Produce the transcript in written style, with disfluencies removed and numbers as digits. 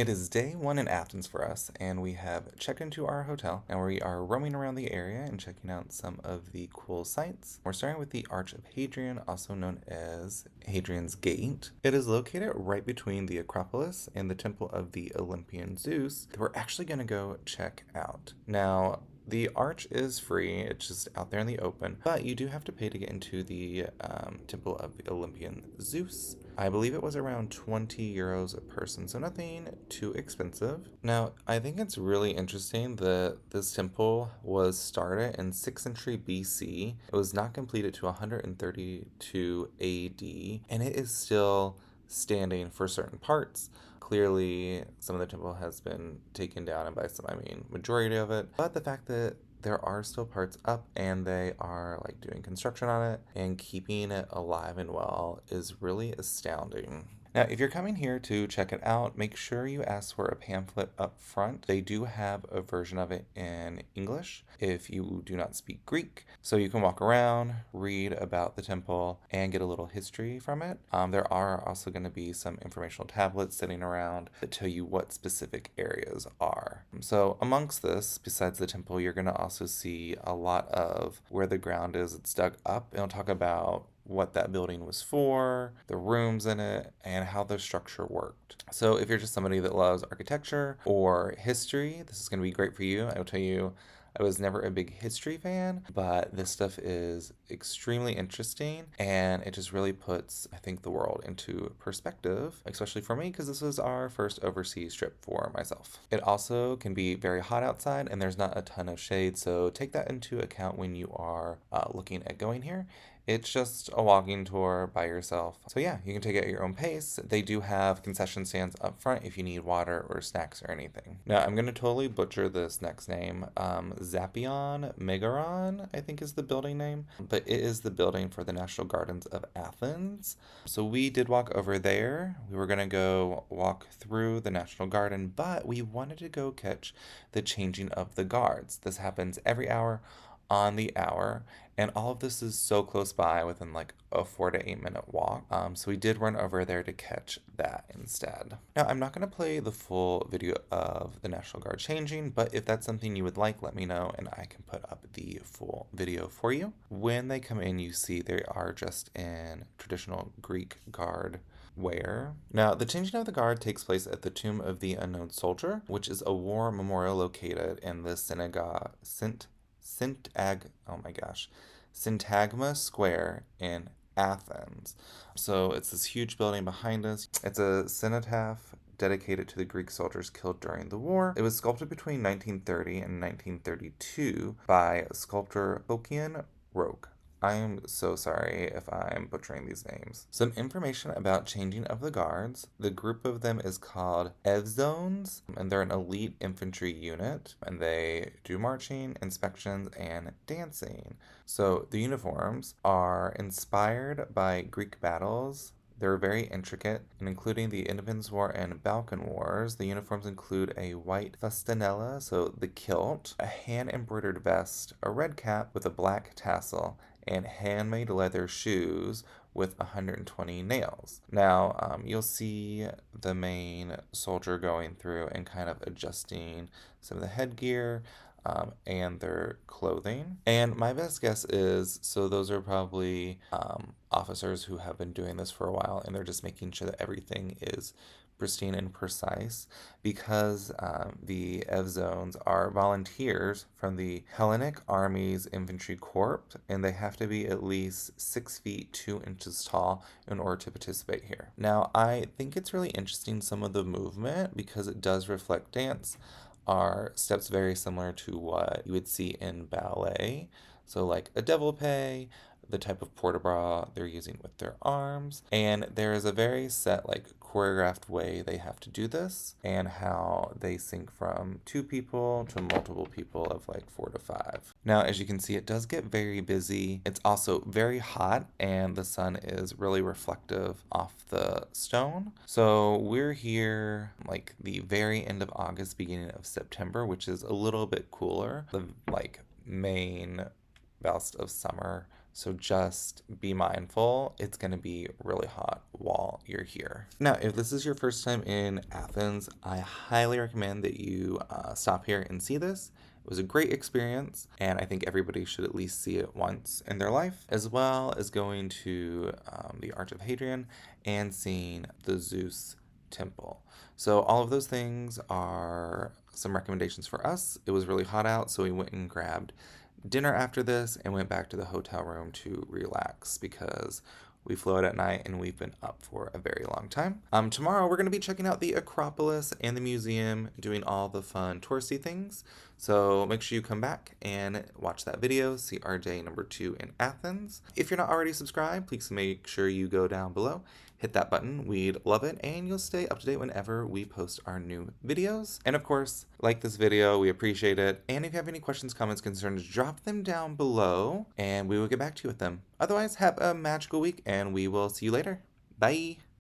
It is day one in Athens for us, and we have checked into our hotel. Now we are roaming around the area and checking out some of the cool sights. We're starting with the Arch of Hadrian, also known as Hadrian's Gate. It is located right between the Acropolis and the temple of the Olympian Zeus that we're actually going to go check out. Now, the arch is free, it's just out there in the open, but you do have to pay to get into the temple of the Olympian Zeus. I believe it was around 20 euros a person, so nothing too expensive. Now, I think it's really interesting that this temple was started in 6th century BC. It was not completed to 132 AD, and it is still standing for certain parts. Clearly, some of the temple has been taken down, and by some I mean majority of it. But the fact that there are still parts up and they are like doing construction on it and keeping it alive and well is really astounding. Now, if you're coming here to check it out, make sure you ask for a pamphlet up front. They do have a version of it in English if you do not speak Greek. So you can walk around, read about the temple, and get a little history from it. There are also going to be some informational tablets sitting around that tell you what specific areas are. So amongst this, besides the temple, you're going to also see a lot of where the ground is. It's dug up. It'll talk about what that building was for, the rooms in it, and how the structure worked. So if you're just somebody that loves architecture or history, this is going to be great for you. I will tell you, I was never a big history fan, but this stuff is extremely interesting and it just really puts, I think, the world into perspective, especially for me, because this was our first overseas trip for myself. It also can be very hot outside and there's not a ton of shade, so take that into account when you are looking at going here. It's just a walking tour by yourself. So yeah, you can take it at your own pace. They do have concession stands up front if you need water or snacks or anything. Now, I'm going to totally butcher this next name. Zappeion Megaron, I think is the building name. But it is the building for the National Gardens of Athens. So we did walk over there. We were going to go walk through the National Garden, but we wanted to go catch the changing of the guards. This happens every hour on the hour, and all of this is so close by within like a 4 to 8 minute walk. So we did run over there to catch that instead. Now, I'm not going to play the full video of the National Guard changing, but if that's something you would like, let me know and I can put up the full video for you. When they come in, you see they are dressed in traditional Greek guard wear. Now, the changing of the guard takes place at the Tomb of the Unknown Soldier, which is a war memorial located in the Syntagma Square in Athens. So it's this huge building behind us. It's a cenotaph dedicated to the Greek soldiers killed during the war. It was sculpted between 1930 and 1932 by sculptor Phocion Roque. I am so sorry if I'm butchering these names. Some information about changing of the guards. The group of them is called Evzones, and they're an elite infantry unit, and they do marching, inspections, and dancing. So the uniforms are inspired by Greek battles. They're very intricate, and including the Independence War and Balkan Wars. The uniforms include a white fustanella, so the kilt, a hand-embroidered vest, a red cap with a black tassel, and handmade leather shoes with 120 nails. Now, you'll see the main soldier going through and kind of adjusting some of the headgear and their clothing. And my best guess is, so those are probably officers who have been doing this for a while and they're just making sure that everything is pristine and precise, because the Evzones are volunteers from the Hellenic Army's Infantry Corps, and they have to be at least 6 feet 2 inches tall in order to participate here. Now, I think it's really interesting, some of the movement, because it does reflect dance, are steps very similar to what you would see in ballet. So like a développé, the type of port-de-bras they're using with their arms. And there is a very set, like, choreographed way they have to do this, and how they sync from 2 people to multiple people of like 4 to 5. Now, as you can see, it does get very busy. It's also very hot, and the sun is really reflective off the stone. So we're here like the very end of August, beginning of September, which is a little bit cooler. The like main best of summer So just be mindful. It's going to be really hot while you're here. Now, if this is your first time in Athens, I highly recommend that you stop here and see this. It was a great experience, and I think everybody should at least see it once in their life, as well as going to the Arch of Hadrian and seeing the Zeus temple. So, all of those things are some recommendations for us. It was really hot out, so we went and grabbed dinner after this and went back to the hotel room to relax because we flew out at night and we've been up for a very long time. Tomorrow we're going to be checking out the Acropolis and the museum, doing all the fun touristy things. So make sure you come back and watch that video, see our day number 2 in Athens. If you're not already subscribed, please make sure you go down below, hit that button. We'd love it, and you'll stay up to date whenever we post our new videos. And of course, like this video, we appreciate it. And if you have any questions, comments, concerns, drop them down below and we will get back to you with them. Otherwise, have a magical week and we will see you later. Bye.